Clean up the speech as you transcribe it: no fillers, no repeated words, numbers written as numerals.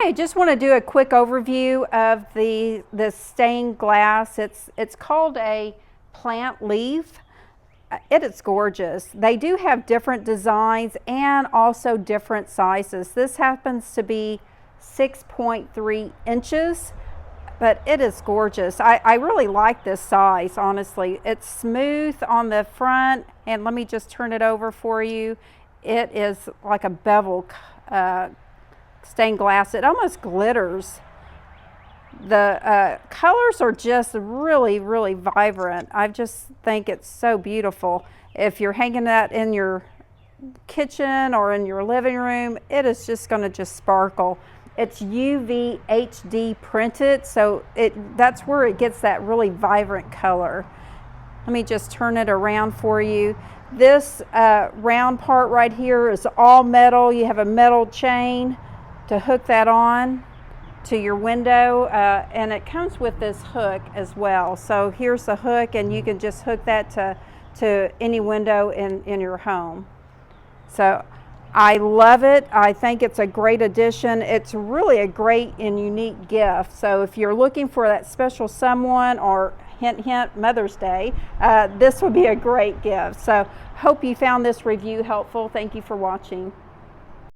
I just want to do a quick overview of the stained glass. It's called a plant leaf. It is gorgeous. They do have different designs and also different sizes. This happens to be 6.3 inches, but it is gorgeous. I really like this size, honestly. It's smooth on the front, and let me just turn it over for you. It is like a bevel stained glass. It almost glitters. The colors are just really, really vibrant. I just think it's so beautiful. If you're hanging that in your kitchen or in your living room, it is just going to just sparkle. It's UV HD printed, so that's where it gets that really vibrant color. Let me just turn it around for you. This round part right here is all metal. You have a metal chain to hook that on to your window, and it comes with this hook as well. So here's the hook, and you can just hook that to any window in your home. So I love it. I think it's a great addition. It's really a great and unique gift. So if you're looking for that special someone, or hint hint, Mother's Day, this would be a great gift. So hope you found this review helpful. Thank you for watching.